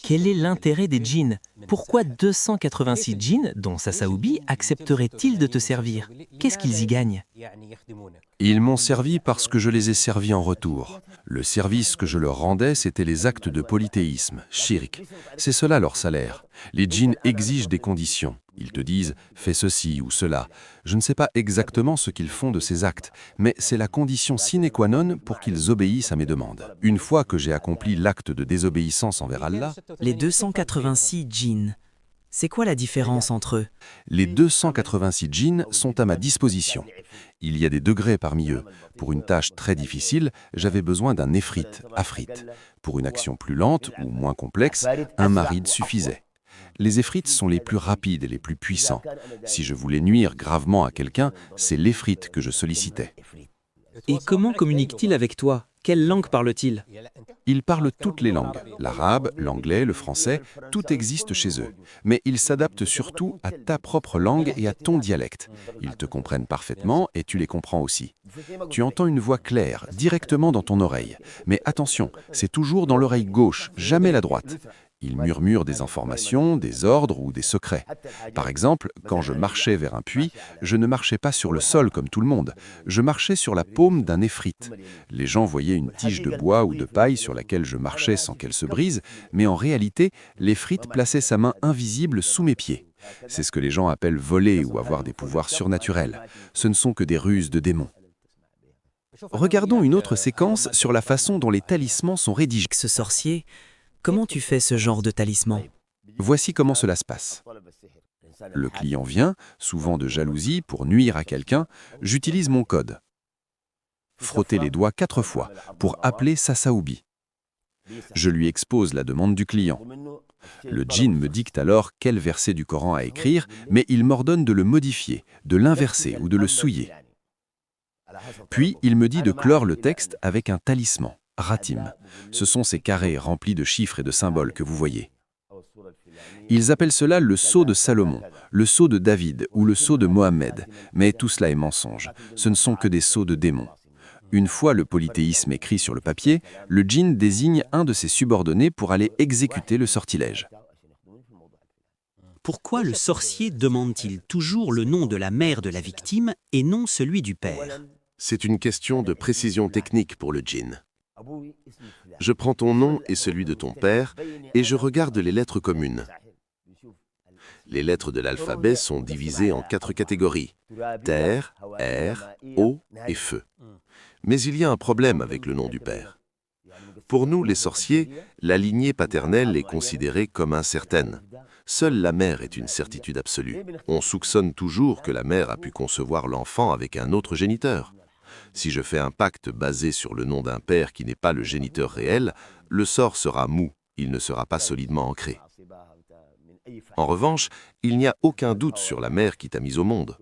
Quel est l'intérêt des djinns? Pourquoi 286 djinns, dont Sasaoubi, accepteraient-ils de te servir? Qu'est-ce qu'ils y gagnent? Ils m'ont servi parce que je les ai servis en retour. Le service que je leur rendais, c'était les actes de polythéisme, shirk. C'est cela leur salaire. Les djinns exigent des conditions. Ils te disent « fais ceci ou cela ». Je ne sais pas exactement ce qu'ils font de ces actes, mais c'est la condition sine qua non pour qu'ils obéissent à mes demandes. Une fois que j'ai accompli l'acte de désobéissance envers Allah, Les 286 djinns, c'est quoi la différence entre eux? les 286 djinns sont à ma disposition. Il y a des degrés parmi eux. Pour une tâche très difficile, j'avais besoin d'un ifrit, afrit. Pour une action plus lente ou moins complexe, un marid suffisait. Les ifrits sont les plus rapides et les plus puissants. Si je voulais nuire gravement à quelqu'un, c'est l'ifrit que je sollicitais. Et comment communiquent-ils avec toi? Quelle langue parlent-ils? Ils parlent toutes les langues, l'arabe, l'anglais, le français, tout existe chez eux. Mais ils s'adaptent surtout à ta propre langue et à ton dialecte. Ils te comprennent parfaitement et tu les comprends aussi. Tu entends une voix claire, directement dans ton oreille. Mais attention, c'est toujours dans l'oreille gauche, jamais la droite. Ils murmurent des informations, des ordres ou des secrets. Par exemple, quand je marchais vers un puits, je ne marchais pas sur le sol comme tout le monde. Je marchais sur la paume d'un ifrit. Les gens voyaient une tige de bois ou de paille sur laquelle je marchais sans qu'elle se brise, mais en réalité, l'ifrit plaçait sa main invisible sous mes pieds. C'est ce que les gens appellent voler ou avoir des pouvoirs surnaturels. Ce ne sont que des ruses de démons. Regardons une autre séquence sur la façon dont les talismans sont rédigés. Ce sorcier, comment tu fais ce genre de talisman? Voici comment cela se passe. Le client vient, souvent de jalousie, pour nuire à quelqu'un. J'utilise mon code. Frotter les doigts 4 fois pour appeler Sasaoubi. Je lui expose la demande du client. Le djinn me dicte alors quel verset du Coran à écrire, mais il m'ordonne de le modifier, de l'inverser ou de le souiller. Puis il me dit de clore le texte avec un talisman, ratim. Ce sont ces carrés remplis de chiffres et de symboles que vous voyez. Ils appellent cela le sceau de Salomon, le sceau de David ou le sceau de Mohammed, mais tout cela est mensonge. Ce ne sont que des sceaux de démons. Une fois le polythéisme écrit sur le papier, le djinn désigne un de ses subordonnés pour aller exécuter le sortilège. Pourquoi le sorcier demande-t-il toujours le nom de la mère de la victime et non celui du père? C'est une question de précision technique pour le djinn. Je prends ton nom et celui de ton père et je regarde les lettres communes. Les lettres de l'alphabet sont divisées en 4 catégories: terre, air, eau et feu. Mais il y a un problème avec le nom du père. Pour nous, les sorciers, la lignée paternelle est considérée comme incertaine. Seule la mère est une certitude absolue. On soupçonne toujours que la mère a pu concevoir l'enfant avec un autre géniteur. Si je fais un pacte basé sur le nom d'un père qui n'est pas le géniteur réel, le sort sera mou, il ne sera pas solidement ancré. En revanche, il n'y a aucun doute sur la mère qui t'a mis au monde.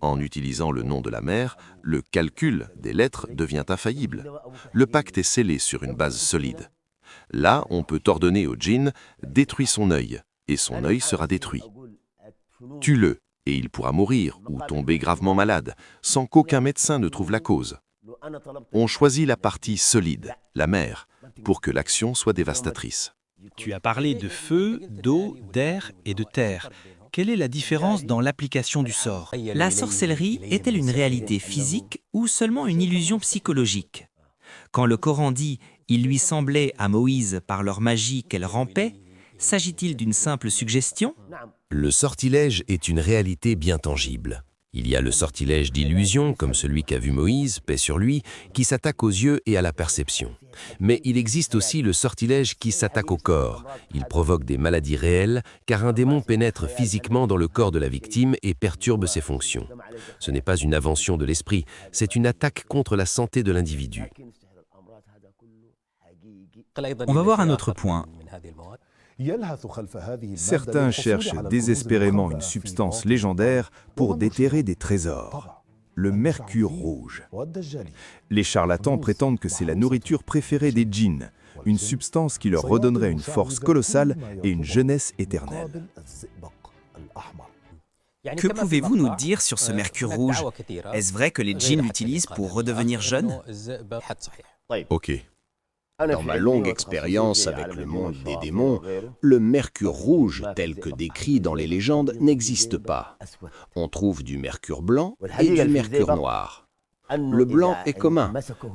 En utilisant le nom de la mère, le calcul des lettres devient infaillible. Le pacte est scellé sur une base solide. Là, on peut ordonner au djinn « détruis son œil » et son œil sera détruit. Tue-le et il pourra mourir ou tomber gravement malade, sans qu'aucun médecin ne trouve la cause. On choisit la partie solide, la mère, pour que l'action soit dévastatrice. Tu as parlé de feu, d'eau, d'air et de terre. Quelle est la différence dans l'application du sort? La sorcellerie est-elle une réalité physique ou seulement une illusion psychologique? Quand le Coran dit « Il lui semblait à Moïse par leur magie qu'elle rampait », s'agit-il d'une simple suggestion? Le sortilège est une réalité bien tangible. Il y a le sortilège d'illusion, comme celui qu'a vu Moïse, paix sur lui, qui s'attaque aux yeux et à la perception. Mais il existe aussi le sortilège qui s'attaque au corps. Il provoque des maladies réelles, car un démon pénètre physiquement dans le corps de la victime et perturbe ses fonctions. Ce n'est pas une invention de l'esprit, c'est une attaque contre la santé de l'individu. On va voir un autre point. Certains cherchent désespérément une substance légendaire pour déterrer des trésors, le mercure rouge. Les charlatans prétendent que c'est la nourriture préférée des djinns, une substance qui leur redonnerait une force colossale et une jeunesse éternelle. Que pouvez-vous nous dire sur ce mercure rouge? Est-ce vrai que les djinns l'utilisent pour redevenir jeunes? Ok. Dans ma longue expérience avec le monde des démons, le mercure rouge tel que décrit dans les légendes n'existe pas. On trouve du mercure blanc et du mercure noir. Le blanc est commun.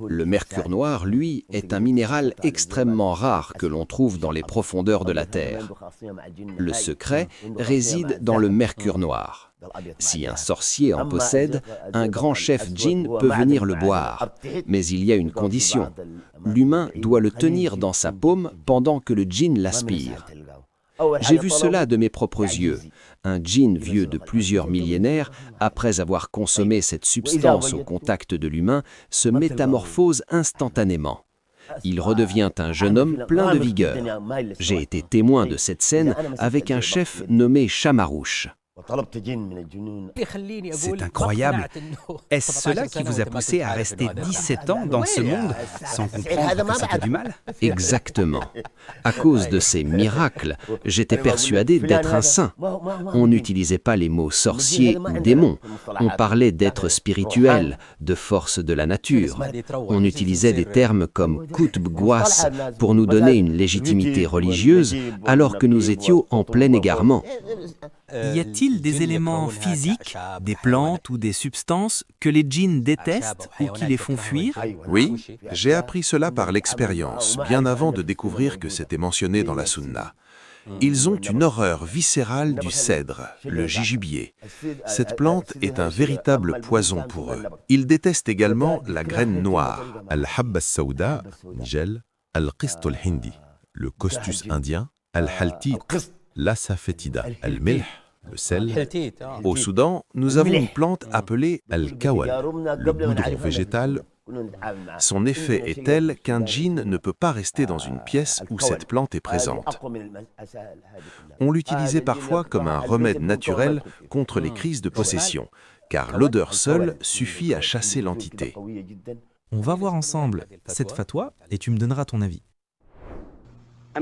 Le mercure noir, lui, est un minéral extrêmement rare que l'on trouve dans les profondeurs de la Terre. Le secret réside dans le mercure noir. Si un sorcier en possède, un grand chef djinn peut venir le boire. Mais il y a une condition. L'humain doit le tenir dans sa paume pendant que le djinn l'aspire. J'ai vu cela de mes propres yeux. Un djinn vieux de plusieurs millénaires, après avoir consommé cette substance au contact de l'humain, se métamorphose instantanément. Il redevient un jeune homme plein de vigueur. J'ai été témoin de cette scène avec un chef nommé Chamarouche. C'est incroyable. Est-ce cela qui vous a poussé à rester 17 ans dans ce monde sans comprendre que c'était du mal? Exactement. À cause de ces miracles, j'étais persuadé d'être un saint. On n'utilisait pas les mots sorcier ou démon. On parlait d'êtres spirituels, de forces de la nature. On utilisait des termes comme Kutb Gwas pour nous donner une légitimité religieuse alors que nous étions en plein égarement. Y a-t-il des éléments physiques, des plantes ou des substances que les djinns détestent ou qui les font fuir? Oui, j'ai appris cela par l'expérience, bien avant de découvrir que c'était mentionné dans la Sunna. Ils ont une horreur viscérale du cèdre, le jujubier. Cette plante est un véritable poison pour eux. Ils détestent également la graine noire, al-habba al-sawda, nigel, al-qist al-hindi, le costus indien, al-haltit, l'asafetida, al-milh, le sel. Au Soudan, nous avons une plante appelée al-kawal, le goudron végétal. Son effet est tel qu'un djinn ne peut pas rester dans une pièce où cette plante est présente. On l'utilisait parfois comme un remède naturel contre les crises de possession, car l'odeur seule suffit à chasser l'entité. On va voir ensemble cette fatwa et tu me donneras ton avis.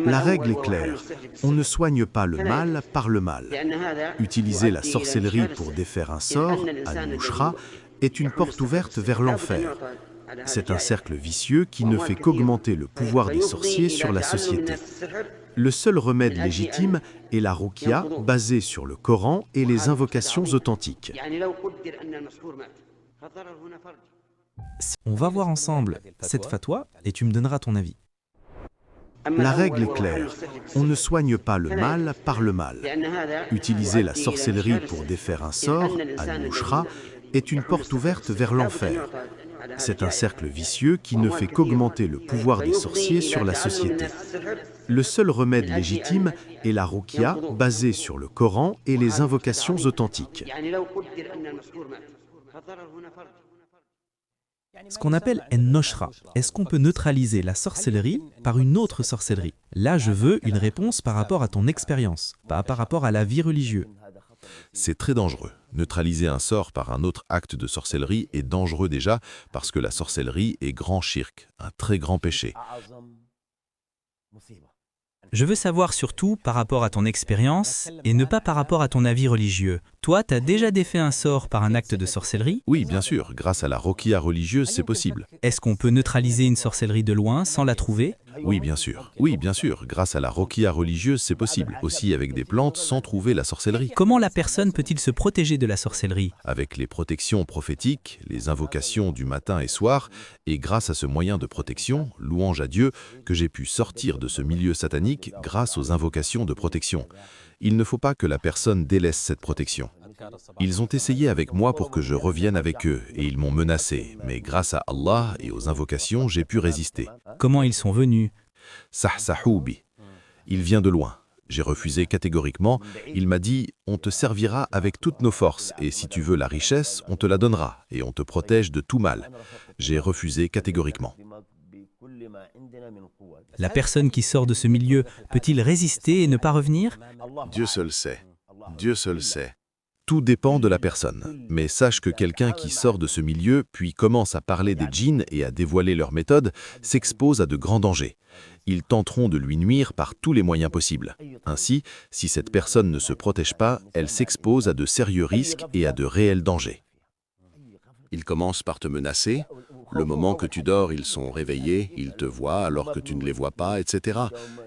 La règle est claire, on ne soigne pas le mal par le mal. Utiliser la sorcellerie pour défaire un sort, al-mushra, est une porte ouverte vers l'enfer. C'est un cercle vicieux qui ne fait qu'augmenter le pouvoir des sorciers sur la société. Le seul remède légitime est la ruqya, basée sur le Coran et les invocations authentiques. On va voir ensemble cette fatwa et tu me donneras ton avis. La règle est claire, on ne soigne pas le mal par le mal. Utiliser la sorcellerie pour défaire un sort, al-mushra, est une porte ouverte vers l'enfer. C'est un cercle vicieux qui ne fait qu'augmenter le pouvoir des sorciers sur la société. Le seul remède légitime est la ruqya, basée sur le Coran et les invocations authentiques. Ce qu'on appelle en-noshra, est-ce qu'on peut neutraliser la sorcellerie par une autre sorcellerie? Là, je veux une réponse par rapport à ton expérience, pas par rapport à la vie religieuse. C'est très dangereux. Neutraliser un sort par un autre acte de sorcellerie est dangereux déjà parce que la sorcellerie est grand shirk, un très grand péché. Je veux savoir surtout par rapport à ton expérience et ne pas par rapport à ton avis religieux. Toi, tu as déjà défait un sort par un acte de sorcellerie? Oui, bien sûr, grâce à la ruqya religieuse, c'est possible. Est-ce qu'on peut neutraliser une sorcellerie de loin sans la trouver? Oui, bien sûr. Oui, bien sûr, grâce à la ruqya religieuse, c'est possible. Aussi avec des plantes sans trouver la sorcellerie. Comment la personne peut-il se protéger de la sorcellerie? Avec les protections prophétiques, les invocations du matin et soir, et grâce à ce moyen de protection, louange à Dieu, que j'ai pu sortir de ce milieu satanique grâce aux invocations de protection. Il ne faut pas que la personne délaisse cette protection. Ils ont essayé avec moi pour que je revienne avec eux et ils m'ont menacé, mais grâce à Allah et aux invocations, j'ai pu résister. Comment ils sont venus? Sahsahoubi. Il vient de loin. J'ai refusé catégoriquement. Il m'a dit « On te servira avec toutes nos forces et si tu veux la richesse, on te la donnera et on te protège de tout mal. » J'ai refusé catégoriquement. La personne qui sort de ce milieu peut-il résister et ne pas revenir? Dieu seul sait. Dieu seul sait. Tout dépend de la personne. Mais sache que quelqu'un qui sort de ce milieu, puis commence à parler des djinns et à dévoiler leurs méthodes, s'expose à de grands dangers. Ils tenteront de lui nuire par tous les moyens possibles. Ainsi, si cette personne ne se protège pas, elle s'expose à de sérieux risques et à de réels dangers. Il commence par te menacer, Le moment que tu dors, ils sont réveillés, ils te voient alors que tu ne les vois pas, etc.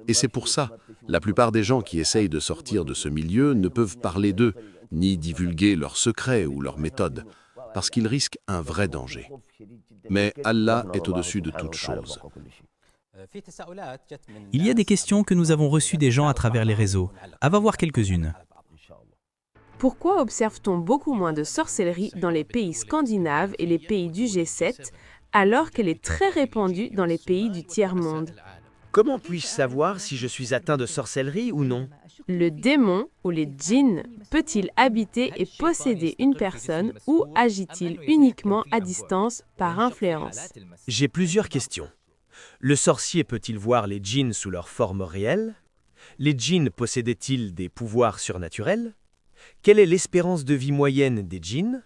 Et c'est pour ça, la plupart des gens qui essayent de sortir de ce milieu ne peuvent parler d'eux, ni divulguer leurs secrets ou leurs méthodes, parce qu'ils risquent un vrai danger. Mais Allah est au-dessus de toute chose. Il y a des questions que nous avons reçues des gens à travers les réseaux. On va voir quelques-unes. Pourquoi observe-t-on beaucoup moins de sorcellerie dans les pays scandinaves et les pays du G7, alors qu'elle est très répandue dans les pays du tiers-monde? Comment puis-je savoir si je suis atteint de sorcellerie ou non? Le démon ou les djinns peut-il habiter et posséder une personne ou agit-il uniquement à distance par influence? J'ai plusieurs questions. Le sorcier peut-il voir les djinns sous leur forme réelle? Les djinns possédaient-ils des pouvoirs surnaturels? Quelle est l'espérance de vie moyenne des djinns?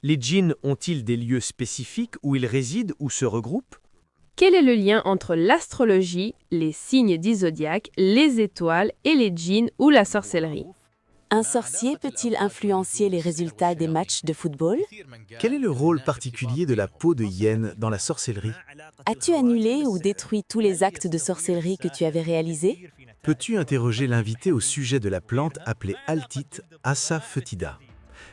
Les djinns ont-ils des lieux spécifiques où ils résident ou se regroupent? Quel est le lien entre l'astrologie, les signes du zodiaque, les étoiles et les djinns ou la sorcellerie? Un sorcier peut-il influencer les résultats des matchs de football? Quel est le rôle particulier de la peau de hyène dans la sorcellerie? As-tu annulé ou détruit tous les actes de sorcellerie que tu avais réalisés? Peux-tu interroger l'invité au sujet de la plante appelée altite Assa foetida,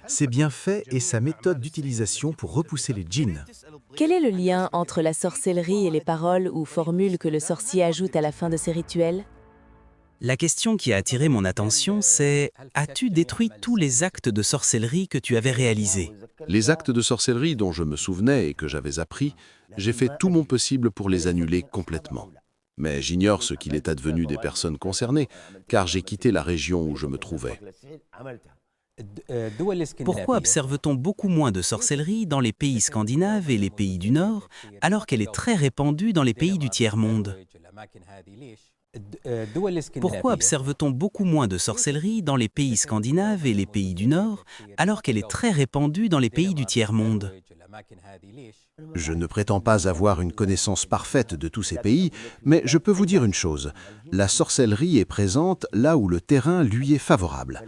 ses bienfaits et sa méthode d'utilisation pour repousser les djinns? Quel est le lien entre la sorcellerie et les paroles ou formules que le sorcier ajoute à la fin de ses rituels? La question qui a attiré mon attention, c'est « As-tu détruit tous les actes de sorcellerie que tu avais réalisés ?» Les actes de sorcellerie dont je me souvenais et que j'avais appris, j'ai fait tout mon possible pour les annuler complètement. Mais j'ignore ce qu'il est advenu des personnes concernées, car j'ai quitté la région où je me trouvais. Pourquoi observe-t-on beaucoup moins de sorcellerie dans les pays scandinaves et les pays du Nord, alors qu'elle est très répandue dans les pays du tiers-monde? Pourquoi observe-t-on beaucoup moins de sorcellerie dans les pays scandinaves et les pays du Nord, alors qu'elle est très répandue dans les pays du tiers-monde? Je ne prétends pas avoir une connaissance parfaite de tous ces pays, mais je peux vous dire une chose, la sorcellerie est présente là où le terrain lui est favorable.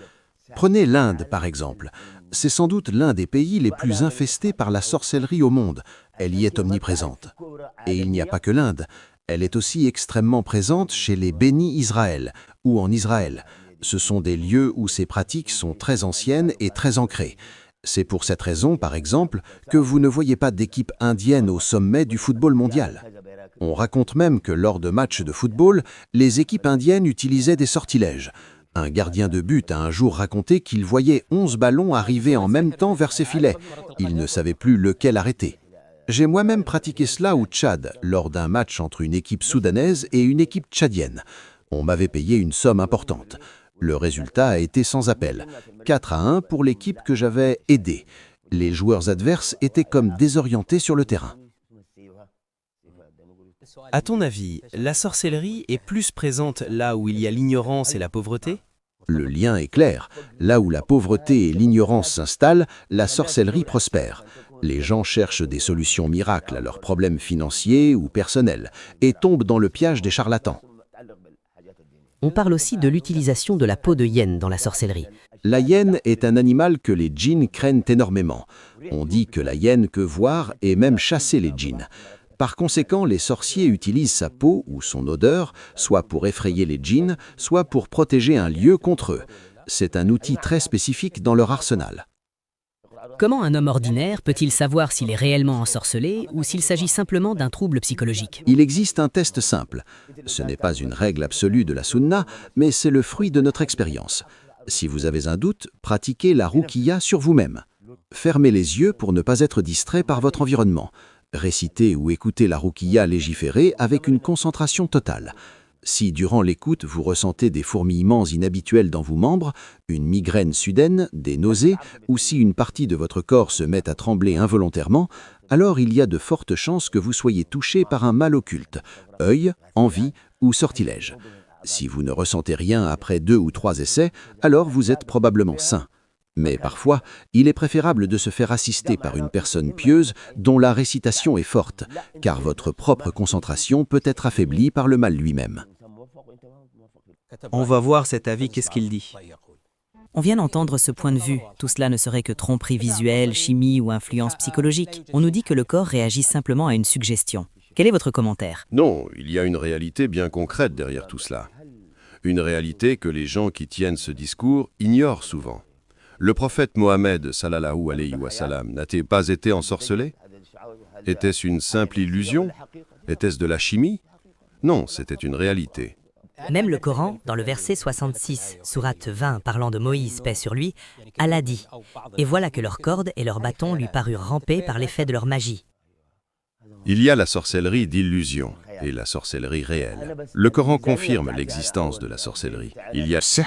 Prenez l'Inde par exemple. C'est sans doute l'un des pays les plus infestés par la sorcellerie au monde. Elle y est omniprésente. Et il n'y a pas que l'Inde. Elle est aussi extrêmement présente chez les Béni Israël ou en Israël. Ce sont des lieux où ces pratiques sont très anciennes et très ancrées. C'est pour cette raison, par exemple, que vous ne voyez pas d'équipe indienne au sommet du football mondial. On raconte même que lors de matchs de football, les équipes indiennes utilisaient des sortilèges. Un gardien de but a un jour raconté qu'il voyait 11 ballons arriver en même temps vers ses filets. Il ne savait plus lequel arrêter. J'ai moi-même pratiqué cela au Tchad, lors d'un match entre une équipe soudanaise et une équipe tchadienne. On m'avait payé une somme importante. Le résultat a été sans appel, 4-1 pour l'équipe que j'avais aidée. Les joueurs adverses étaient comme désorientés sur le terrain. À ton avis, la sorcellerie est plus présente là où il y a l'ignorance et la pauvreté? Le lien est clair. Là où la pauvreté et l'ignorance s'installent, la sorcellerie prospère. Les gens cherchent des solutions miracles à leurs problèmes financiers ou personnels et tombent dans le piège des charlatans. On parle aussi de l'utilisation de la peau de hyène dans la sorcellerie. La hyène est un animal que les djinns craignent énormément. On dit que la hyène peut voir et même chasser les djinns. Par conséquent, les sorciers utilisent sa peau ou son odeur, soit pour effrayer les djinns, soit pour protéger un lieu contre eux. C'est un outil très spécifique dans leur arsenal. Comment un homme ordinaire peut-il savoir s'il est réellement ensorcelé ou s'il s'agit simplement d'un trouble psychologique? Il existe un test simple. Ce n'est pas une règle absolue de la sunna, mais c'est le fruit de notre expérience. Si vous avez un doute, pratiquez la ruqiyya sur vous-même. Fermez les yeux pour ne pas être distrait par votre environnement. Récitez ou écoutez la ruqiyya légiférée avec une concentration totale. Si durant l'écoute vous ressentez des fourmillements inhabituels dans vos membres, une migraine soudaine, des nausées, ou si une partie de votre corps se met à trembler involontairement, alors il y a de fortes chances que vous soyez touché par un mal occulte, œil, envie ou sortilège. Si vous ne ressentez rien après 2 ou 3 essais, alors vous êtes probablement sain. Mais parfois, il est préférable de se faire assister par une personne pieuse dont la récitation est forte, car votre propre concentration peut être affaiblie par le mal lui-même. On va voir cet avis, qu'est-ce qu'il dit. On vient d'entendre ce point de vue. Tout cela ne serait que tromperie visuelle, chimie ou influence psychologique. On nous dit que le corps réagit simplement à une suggestion. Quel est votre commentaire? Non, il y a une réalité bien concrète derrière tout cela. Une réalité que les gens qui tiennent ce discours ignorent souvent. Le prophète Mohammed, sallallahu alayhi wa sallam, n'a-t-il pas été ensorcelé? Était-ce une simple illusion? Était-ce de la chimie? Non, c'était une réalité. Même le Coran, dans le verset 66, sourate 20, parlant de Moïse, paix sur lui, Allah dit « Et voilà que leurs cordes et leurs bâtons lui parurent ramper par l'effet de leur magie. » Il y a la sorcellerie d'illusion et la sorcellerie réelle. Le Coran confirme l'existence de la sorcellerie. Il y a sihr,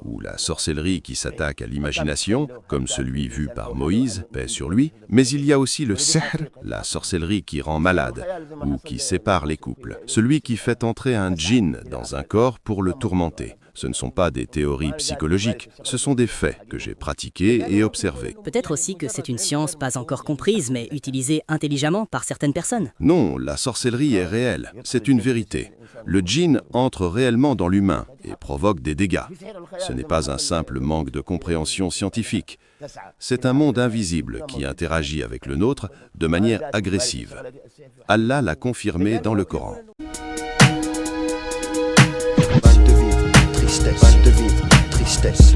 ou la sorcellerie qui s'attaque à l'imagination, comme celui vu par Moïse, paix sur lui, mais il y a aussi le sihr, la sorcellerie qui rend malade, ou qui sépare les couples. Celui qui fait entrer un djinn dans un corps pour le tourmenter. Ce ne sont pas des théories psychologiques, ce sont des faits que j'ai pratiqués et observés. Peut-être aussi que c'est une science pas encore comprise, mais utilisée intelligemment par certaines personnes. Non, la sorcellerie est réelle, c'est une vérité. Le djinn entre réellement dans l'humain et provoque des dégâts. Ce n'est pas un simple manque de compréhension scientifique. C'est un monde invisible qui interagit avec le nôtre de manière agressive. Allah l'a confirmé dans le Coran. Mal de vivre, tristesse. Mal de vivre, tristesse.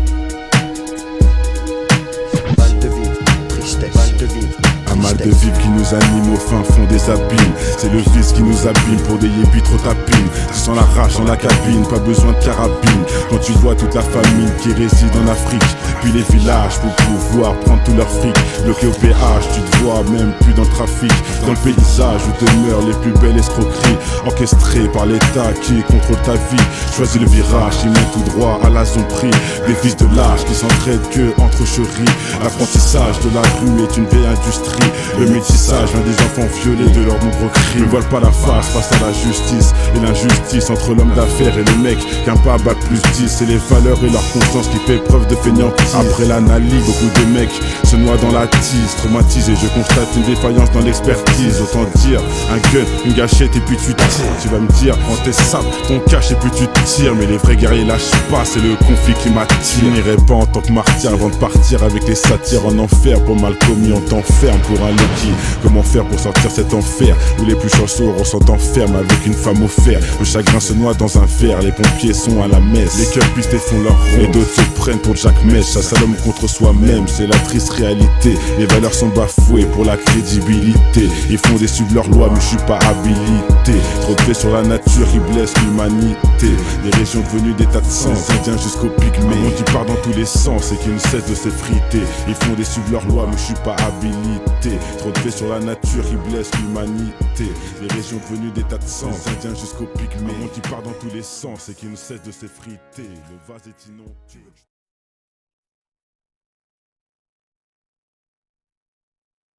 Mal de vivre. Un mal de vivre qui nous anime au fin fond des abîmes. C'est le vice qui nous abîme pour des yébis trop tapines. Tu sens la rage dans la cabine, pas besoin de carabine. Quand tu vois toute la famine qui réside en Afrique, puis les villages pour pouvoir prendre tout leur fric. Bloqué au péage, tu te vois même plus dans le trafic. Dans le paysage où demeurent les plus belles escroqueries, orchestrées par l'État qui contrôle ta vie. Choisis le virage, il mène tout droit à la zone prix. Des fils de l'âge qui s'entraident que entre chéris. L'apprentissage de la rue est une vieille industrie. Le métissage vient des enfants violés de leurs nombreux crimes. Ne voilent pas la face face à la justice et l'injustice entre l'homme d'affaires et le mec qu'un pas bat plus 10. C'est les valeurs et leur conscience qui fait preuve de fainéantise. Après l'analyse, beaucoup de mecs se noient dans la tise. Traumatisé, je constate une défaillance dans l'expertise. Autant dire un gun, une gâchette et puis tu tires. Tu vas me dire, prends tes sables, ton cache et puis tu tires. Mais les vrais guerriers lâchent pas, c'est le conflit qui m'attire. Je n'irai pas en tant que martyr avant de partir avec les satires en enfer. Pour mal commis, on t'enferme pour un Loki. Comment faire pour sortir cet enfer où les plus chanceux ressentent enferme avec une femme au fer. Le chagrin se noie dans un verre, les pompiers sont à la messe. Les cœurs pistés font leur rôle et d'autres se prennent pour Jack Mesh. Ça s'allume contre soi-même, c'est la triste réalité. Les valeurs sont bafouées pour la crédibilité. Ils font des suivre leurs lois mais je suis pas habilité. Trop de paix sur la nature qui blesse l'humanité. Les régions devenues des tas de sens, indiens jusqu'au pygmée. Un monde qui part dans tous les sens et qui ne cesse de s'effriter. Ils font des suivre leurs lois mais je suis pas habilité. Trop de paix sur la nature qui blesse l'humanité. Les régions devenues des tas de sens, indiens jusqu'au pygmée. Un monde qui part dans tous les sens et qui ne cesse de s'effriter. Le vase est inondé.